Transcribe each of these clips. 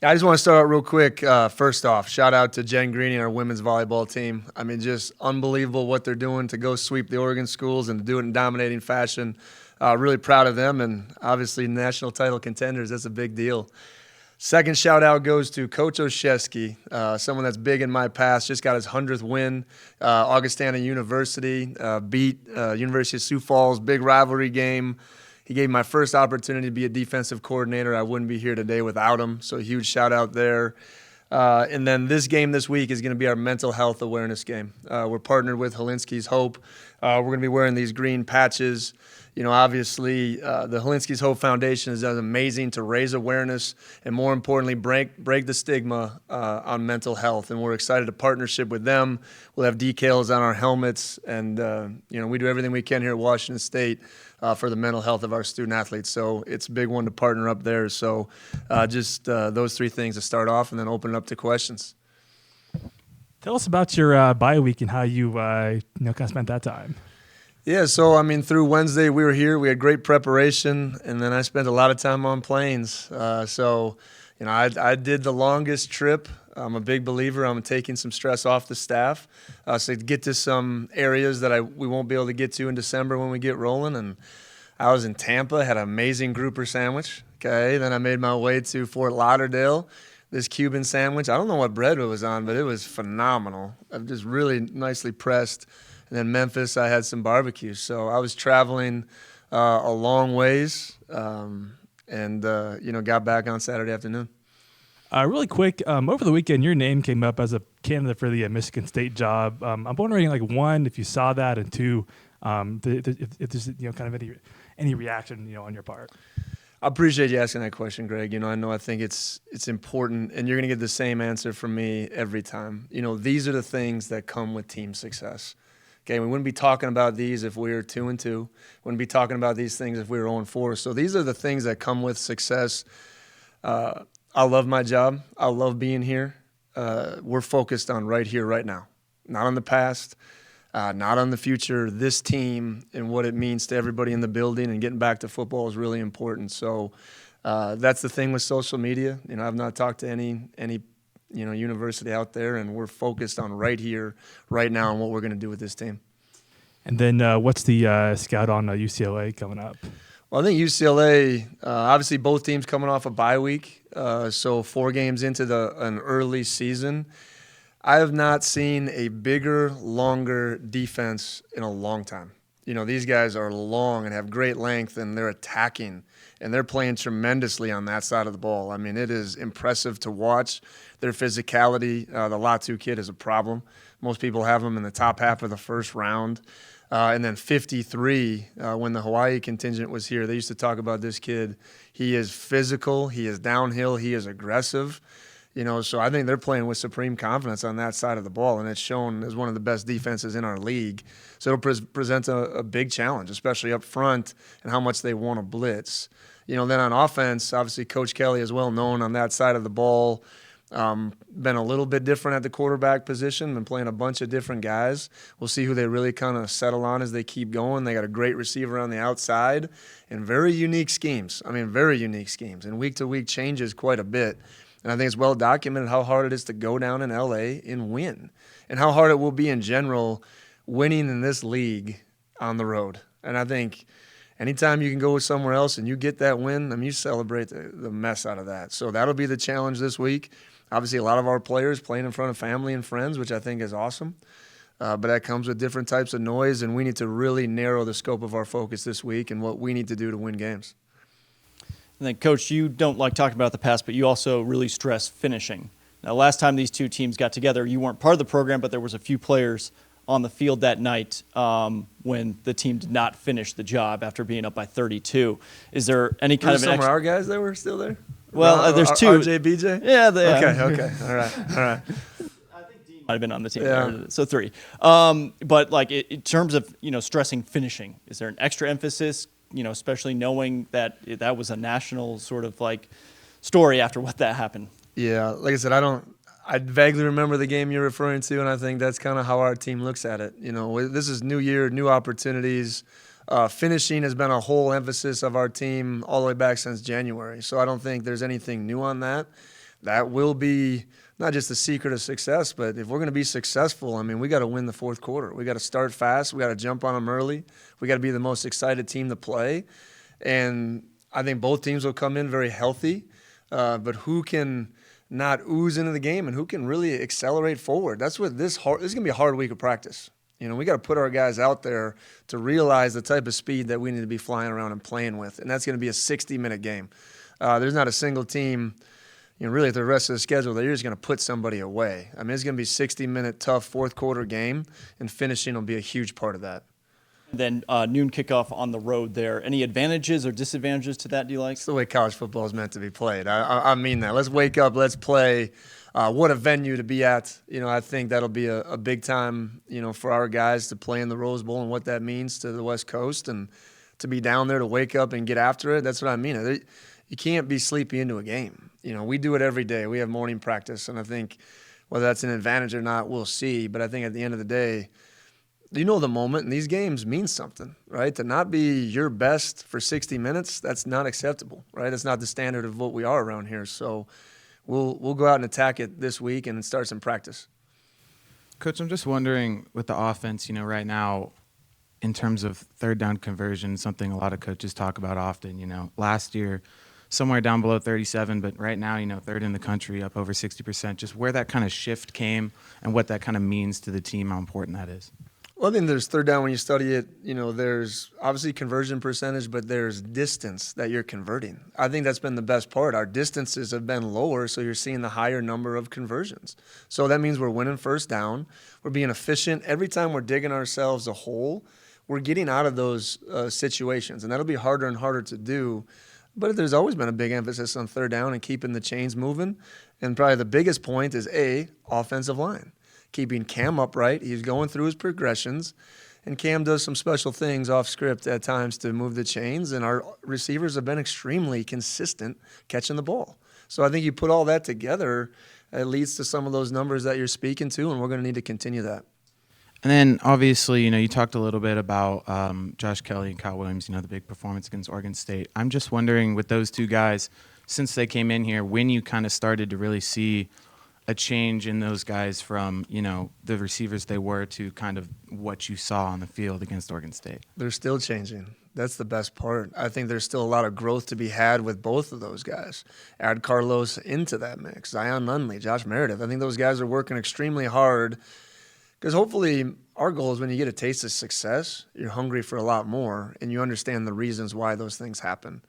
Yeah, I just want to start out real quick. First off, shout out to Jen Greeny and our women's volleyball team. I mean, just unbelievable what they're doing to go sweep the Oregon schools and to do it in dominating fashion. Really proud of them, and obviously national title contenders. That's a big deal. Second shout out goes to Coach Oshesky, someone that's big in my past. Just got his 100th win. Augustana University beat University of Sioux Falls, big rivalry game. He gave me my first opportunity to be a defensive coordinator. I wouldn't be here today without him, so a huge shout out there. And then this game this week is going to be our mental health awareness game. We're partnered with Helinski's Hope. We're going to be wearing these green patches. You know, obviously, the Helinski's Hope Foundation has done amazing to raise awareness and, more importantly, break the stigma on mental health. And we're excited to partnership with them. We'll have decals on our helmets, and we do everything we can here at Washington State for the mental health of our student athletes. So it's a big one to partner up there. So just those three things to start off, and then open it up to questions. Tell us about your bye week and how you kind of spent that time. Yeah, so, I mean, through Wednesday we were here. We had great preparation, and then I spent a lot of time on planes. I did the longest trip. I'm a big believer. I'm taking some stress off the staff so to get to some areas that we won't be able to get to in December when we get rolling. And I was in Tampa, had an amazing grouper sandwich. Okay, then I made my way to Fort Lauderdale. This Cuban sandwich, I don't know what bread it was on, but it was phenomenal. I'm just really nicely pressed. And then Memphis, I had some barbecue. So I was traveling a long ways and got back on Saturday afternoon. Really quick, over the weekend, your name came up as a candidate for the Michigan State job. I'm wondering, one, if you saw that, and two, if there's kind of any reaction on your part. I appreciate you asking that question, Greg. I think it's important, and you're going to get the same answer from me every time. These are the things that come with team success. Okay, we wouldn't be talking about these if we were 2-2. Wouldn't be talking about these things if we were 0-4. So these are the things that come with success. I love my job. I love being here. We're focused on right here, right now. Not on the past, not on the future. This team and what it means to everybody in the building and getting back to football is really important. So that's the thing with social media. I've not talked to any university out there, and we're focused on right here, right now, and what we're going to do with this team. And then what's the scout on UCLA coming up? Well, I think UCLA, obviously both teams coming off a bye week, so 4 games into an early season. I have not seen a bigger, longer defense in a long time. These guys are long and have great length, and they're attacking, and they're playing tremendously on that side of the ball. I mean, it is impressive to watch their physicality. The Latu kid is a problem. Most people have him in the top half of the first round. And then 53, when the Hawaii contingent was here, they used to talk about this kid. He is physical. He is downhill. He is aggressive. So I think they're playing with supreme confidence on that side of the ball, and it's shown as one of the best defenses in our league. So it'll present a big challenge, especially up front, and how much they want to blitz. Then on offense, obviously Coach Kelly is well known on that side of the ball. Been a little bit different at the quarterback position, been playing a bunch of different guys. We'll see who they really kind of settle on as they keep going. They got a great receiver on the outside and very unique schemes. And week-to-week changes quite a bit. And I think it's well documented how hard it is to go down in L.A. and win, and how hard it will be in general winning in this league on the road. And I think anytime you can go somewhere else and you get that win, you celebrate the mess out of that. So that'll be the challenge this week. Obviously, a lot of our players playing in front of family and friends, which I think is awesome. But that comes with different types of noise, and we need to really narrow the scope of our focus this week and what we need to do to win games. And then, Coach, you don't like talking about the past, but you also really stress finishing. Now, last time these two teams got together, you weren't part of the program, but there was a few players on the field that night when the team did not finish the job after being up by 32. Is there any kind of some of our guys that were still there? Well, there's two. RJ, BJ? Yeah. Okay. All right. I think Dean might have been on the team. Yeah. So 3. But in terms of stressing finishing, is there an extra emphasis? Especially knowing that that was a national sort of story after what that happened. Yeah, like I said, I vaguely remember the game you're referring to, and I think that's kind of how our team looks at it. This is new year, new opportunities. Finishing has been a whole emphasis of our team all the way back since January, so I don't think there's anything new on that. that will be not just the secret of success, but if we're going to be successful, I mean, we got to win the fourth quarter. We got to start fast. We got to jump on them early. We got to be the most excited team to play. And I think both teams will come in very healthy, but who can not ooze into the game and who can really accelerate forward? That's what this is going to be a hard week of practice. You know, we got to put our guys out there to realize the type of speed that we need to be flying around and playing with, and that's going to be a 60-minute game. There's not a single team, you know, really the rest of the schedule that you're just going to put somebody away. I mean, it's going to be a 60-minute tough fourth quarter game, and finishing will be a huge part of that. Then noon kickoff on the road there. Any advantages or disadvantages to that, do you like? It's the way college football is meant to be played. I mean that. Let's wake up. Let's play. What a venue to be at. You know, I think that'll be a big time, you know, for our guys to play in the Rose Bowl and what that means to the West Coast and to be down there to wake up and get after it. That's what I mean. You can't be sleepy into a game. You know, we do it every day. We have morning practice, and I think whether that's an advantage or not, we'll see. But I think at the end of the day, you know the moment, and these games mean something, right? To not be your best for 60 minutes, that's not acceptable, right? That's not the standard of what we are around here. So we'll go out and attack it this week and start some practice. Coach, I'm just wondering with the offense, you know, right now, in terms of third down conversion, something a lot of coaches talk about often, you know, last year, somewhere down below 37, but right now, you know, third in the country, up over 60%, just where that kind of shift came and what that kind of means to the team, how important that is. Well, I think there's third down when you study it. You know, there's obviously conversion percentage, but there's distance that you're converting. I think that's been the best part. Our distances have been lower, so you're seeing the higher number of conversions. So that means we're winning first down. We're being efficient. Every time we're digging ourselves a hole, we're getting out of those situations, and that'll be harder and harder to do. But there's always been a big emphasis on third down and keeping the chains moving. And probably the biggest point is, offensive line. Keeping Cam upright. He's going through his progressions, and Cam does some special things off script at times to move the chains, and our receivers have been extremely consistent catching the ball. So I think you put all that together, it leads to some of those numbers that you're speaking to, and we're going to need to continue that. And then, obviously, you know, you talked a little bit about Josh Kelly and Kyle Williams, you know, the big performance against Oregon State. I'm just wondering, with those two guys, since they came in here, when you kind of started to really see a change in those guys from, you know, the receivers they were to kind of what you saw on the field against Oregon State? They're still changing. That's the best part. I think there's still a lot of growth to be had with both of those guys. Add Carlos into that mix, Zion Nunley, Josh Meredith. I think those guys are working extremely hard because hopefully our goal is when you get a taste of success, you're hungry for a lot more and you understand the reasons why those things happen.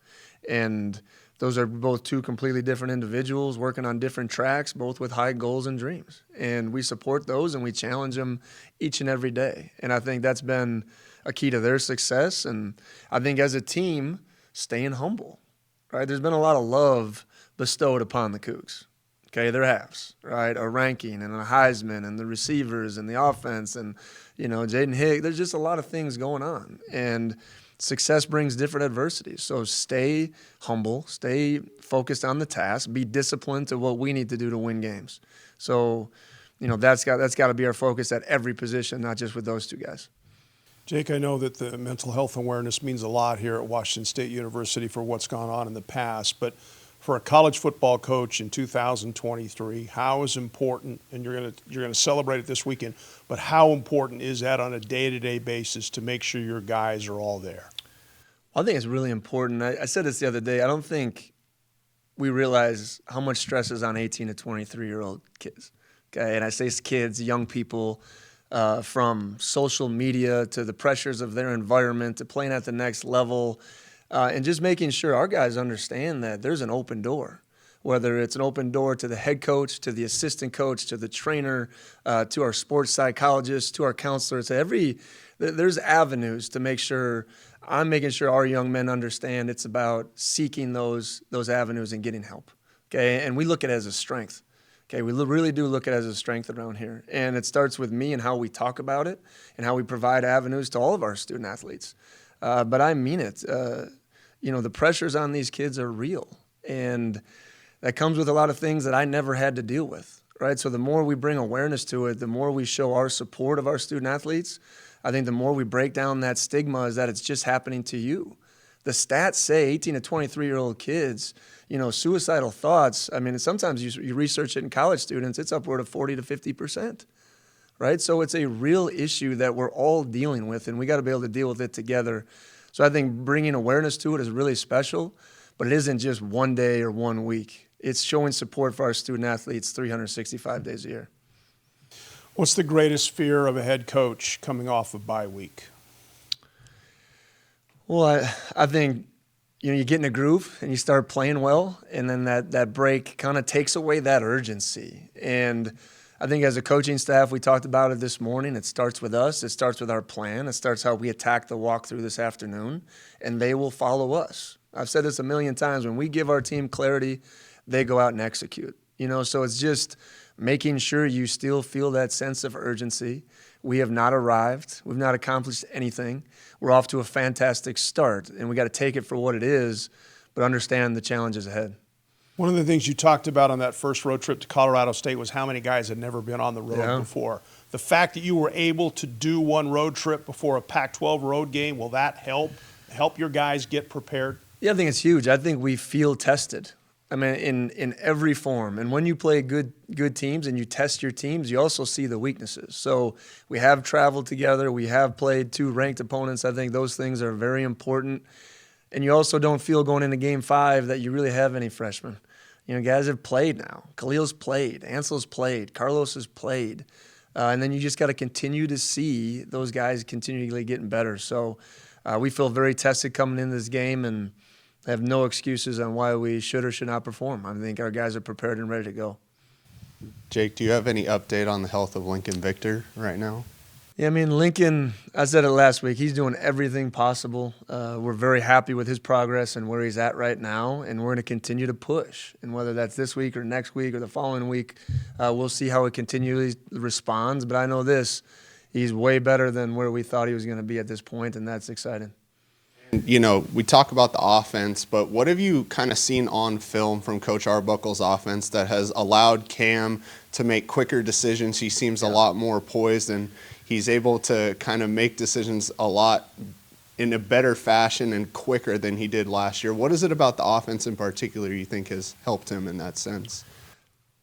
And those are both two completely different individuals working on different tracks, both with high goals and dreams. And we support those and we challenge them each and every day. And I think that's been a key to their success. And I think as a team, staying humble, right? There's been a lot of love bestowed upon the Cougs. Okay, there has, right? A ranking and a Heisman and the receivers and the offense and, you know, Jaden Higgs. There's just a lot of things going on. And success brings different adversities. So stay humble, stay focused on the task, be disciplined to what we need to do to win games. So, you know, that's got to be our focus at every position, not just with those two guys. Jake, I know that the mental health awareness means a lot here at Washington State University for what's gone on in the past, but for a college football coach in 2023, how is important, and you're going to celebrate it this weekend, but how important is that on a day-to-day basis to make sure your guys are all there? I think it's really important. I said this the other day. I don't think we realize how much stress is on 18 to 23-year-old kids. Okay, and I say kids, young people, from social media to the pressures of their environment to playing at the next level. And just making sure our guys understand that there's an open door, whether it's an open door to the head coach, to the assistant coach, to the trainer, to our sports psychologist, to our counselors. There's avenues to make sure I'm making sure our young men understand it's about seeking those avenues and getting help. Okay, and we look at it as a strength. Okay, we really do look at it as a strength around here. And it starts with me and how we talk about it and how we provide avenues to all of our student athletes. But I mean it. You know, the pressures on these kids are real. And that comes with a lot of things that I never had to deal with, right? So the more we bring awareness to it, the more we show our support of our student athletes, I think the more we break down that stigma is that it's just happening to you. The stats say 18 to 23-year-old kids, suicidal thoughts. I mean, sometimes you research it in college students, it's upward of 40 to 50%, right? So it's a real issue that we're all dealing with, and we got to be able to deal with it together. So I think bringing awareness to it is really special, but it isn't just one day or 1 week. It's showing support for our student athletes 365 days a year. What's the greatest fear of a head coach coming off of bye week? Well, I think, you get in a groove and you start playing well, and then that break kind of takes away that urgency. And I think as a coaching staff, we talked about it this morning, it starts with us. It starts with our plan. It starts how we attack the walkthrough this afternoon, and they will follow us. I've said this a million times. When we give our team clarity, they go out and execute. So it's just making sure you still feel that sense of urgency. We have not arrived. We've not accomplished anything. We're off to a fantastic start, and we got to take it for what it is, but understand the challenges ahead. One of the things you talked about on that first road trip to Colorado State was how many guys had never been on the road before. The fact that you were able to do one road trip before a Pac-12 road game, will that help your guys get prepared? Yeah, I think it's huge. I think we feel tested. I mean, in every form. And when you play good teams and you test your teams, you also see the weaknesses. So we have traveled together. We have played 2 ranked opponents. I think those things are very important. And you also don't feel going into Game 5 that you really have any freshmen. Guys have played now. Khalil's played. Ansel's played. Carlos has played. And then you just got to continue to see those guys continually getting better. So we feel very tested coming into this game, and have no excuses on why we should or should not perform. I think our guys are prepared and ready to go. Jake, do you have any update on the health of Lincoln Victor right now? Yeah, I mean, Lincoln, I said it last week, he's doing everything possible. We're very happy with his progress and where he's at right now, and we're going to continue to push. And whether that's this week or next week or the following week, we'll see how he continually responds. But I know this, he's way better than where we thought he was going to be at this point, and that's exciting. We talk about the offense, but what have you kind of seen on film from Coach Arbuckle's offense that has allowed Cam to make quicker decisions? He seems a lot more poised, and he's able to kind of make decisions a lot in a better fashion and quicker than he did last year. What is it about the offense in particular you think has helped him in that sense?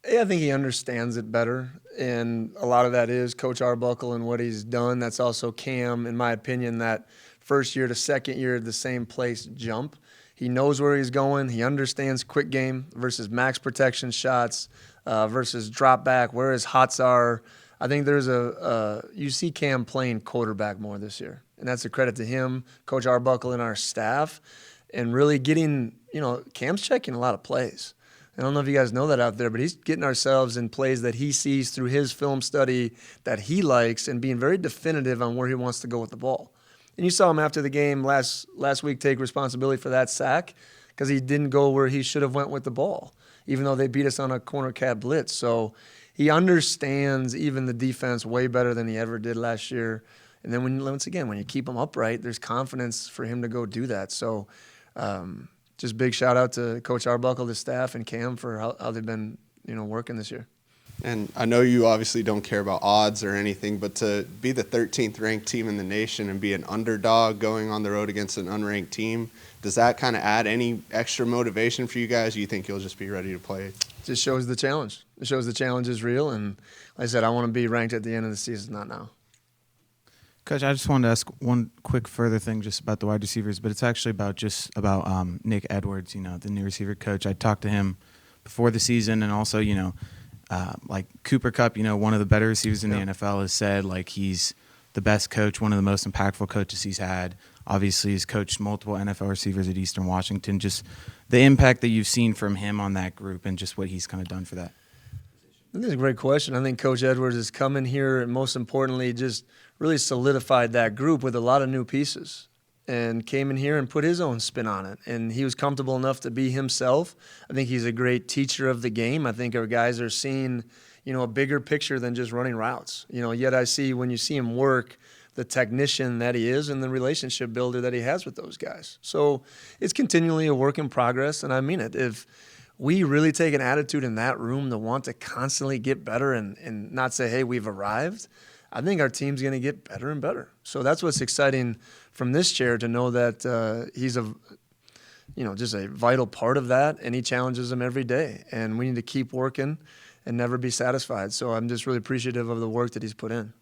Yeah, I think he understands it better, and a lot of that is Coach Arbuckle and what he's done. That's also Cam, in my opinion, that first year to second year, the same place jump. He knows where he's going. He understands quick game versus max protection shots versus drop back, where his hots are. I think there's you see Cam playing quarterback more this year, and that's a credit to him, Coach Arbuckle, and our staff, and really getting, Cam's checking a lot of plays. I don't know if you guys know that out there, but he's getting ourselves in plays that he sees through his film study that he likes and being very definitive on where he wants to go with the ball. And you saw him after the game last week take responsibility for that sack because he didn't go where he should have went with the ball, even though they beat us on a corner cat blitz. So he understands even the defense way better than he ever did last year. And then once again, when you keep him upright, there's confidence for him to go do that. So just big shout out to Coach Arbuckle, the staff, and Cam for how they've been working this year. And I know you obviously don't care about odds or anything, but to be the 13th ranked team in the nation and be an underdog going on the road against an unranked team, does that kind of add any extra motivation for you guys? Or you think you'll just be ready to play? It just shows the challenge. It shows the challenge is real. And like I said, I want to be ranked at the end of the season, not now. Coach, I just wanted to ask one quick further thing just about the wide receivers, but it's actually about Nick Edwards, the new receiver coach. I talked to him before the season, and also, like Cooper Kupp, one of the better receivers in the NFL, has said he's the best coach, one of the most impactful coaches he's had. Obviously, he's coached multiple NFL receivers at Eastern Washington. Just the impact that you've seen from him on that group and just what he's kind of done for that. I think it's a great question. I think Coach Edwards has come in here and most importantly just really solidified that group with a lot of new pieces and came in here and put his own spin on it. And he was comfortable enough to be himself. I think he's a great teacher of the game. I think our guys are seeing, a bigger picture than just running routes. Yet I see when you see him work, the technician that he is and the relationship builder that he has with those guys. So it's continually a work in progress, and I mean it. If we really take an attitude in that room to want to constantly get better and not say, hey, we've arrived, I think our team's going to get better and better. So that's what's exciting from this chair, to know that he's just a vital part of that, and he challenges them every day. And we need to keep working and never be satisfied. So I'm just really appreciative of the work that he's put in.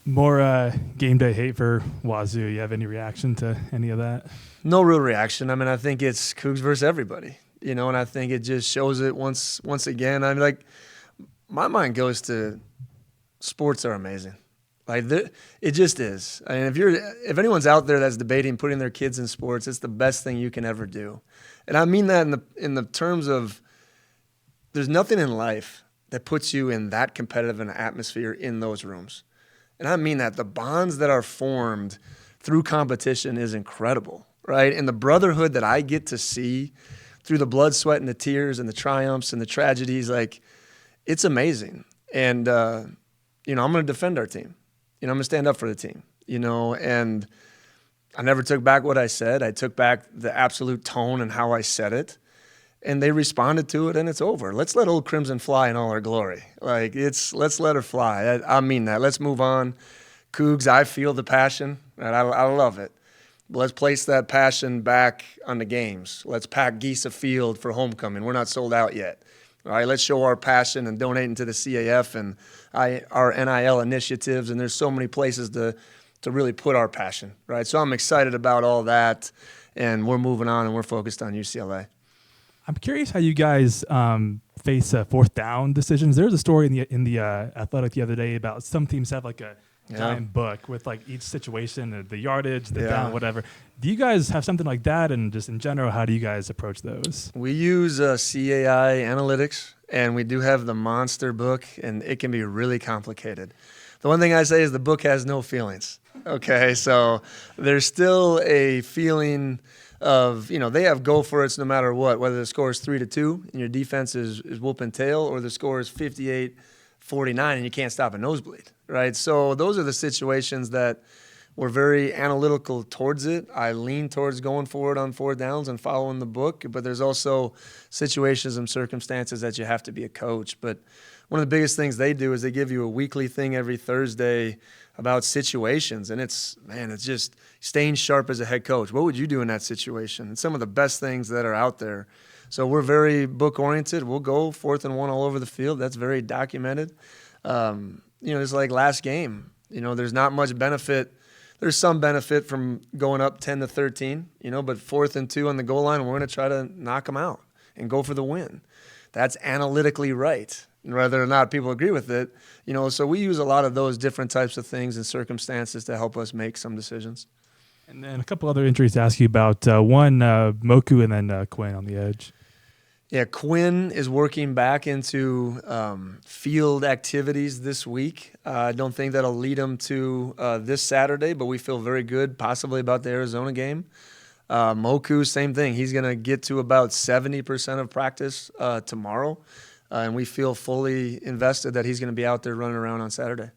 More game day hate for Wazoo. You have any reaction to any of that? No real reaction. I mean, I think it's Cougs versus everybody, and I think it just shows it once again. I mean, like, my mind goes to sports are amazing. Like, it just is. I mean, if anyone's out there that's debating putting their kids in sports, it's the best thing you can ever do. And I mean that in the terms of, there's nothing in life that puts you in that competitive an atmosphere in those rooms. And I mean that. The bonds that are formed through competition is incredible, right? And the brotherhood that I get to see through the blood, sweat, and the tears and the triumphs and the tragedies, like, it's amazing. And, I'm going to defend our team. I'm going to stand up for the team, and I never took back what I said. I took back the absolute tone and how I said it, and they responded to it, and it's over. Let's let Old Crimson fly in all her glory. Like, let's let her fly. I mean that. Let's move on. Cougs, I feel the passion, and I love it. But let's place that passion back on the games. Let's pack Geesa Field for homecoming. We're not sold out yet. All right, let's show our passion and donating to the CAF and our NIL initiatives, and there's so many places to really put our passion, right? So I'm excited about all that, and we're moving on, and we're focused on UCLA. I'm curious how you guys face fourth down decisions. There was a story in the Athletic the other day about some teams have like a giant book with like each situation, the yardage, the down, whatever. Do you guys have something like that? And just in general, how do you guys approach those? We use CAI analytics, and we do have the monster book, and it can be really complicated. The one thing I say is the book has no feelings. Okay, so there's still a feeling of, they have go for it's no matter what, whether the score is 3-2 and your defense is whooping tail, or the score is 58-49 and you can't stop a nosebleed, right? So those are the situations that we're very analytical towards it. I lean towards going forward on fourth downs and following the book, but there's also situations and circumstances that you have to be a coach. But one of the biggest things they do is they give you a weekly thing every Thursday about situations, and it's just staying sharp as a head coach. What would you do in that situation? And some of the best things that are out there. So we're very book-oriented. We'll go 4th and 1 all over the field. That's very documented. It's like last game. There's not much benefit. There's some benefit from going up 10-13, but 4th and 2 on the goal line, we're going to try to knock them out and go for the win. That's analytically right, whether or not people agree with it. So we use a lot of those different types of things and circumstances to help us make some decisions. And then a couple other injuries to ask you about. One, Moku, and then Quinn on the edge. Yeah, Quinn is working back into field activities this week. I don't think that'll lead him to this Saturday, but we feel very good possibly about the Arizona game. Moku, same thing. He's going to get to about 70% of practice tomorrow, and we feel fully invested that he's going to be out there running around on Saturday.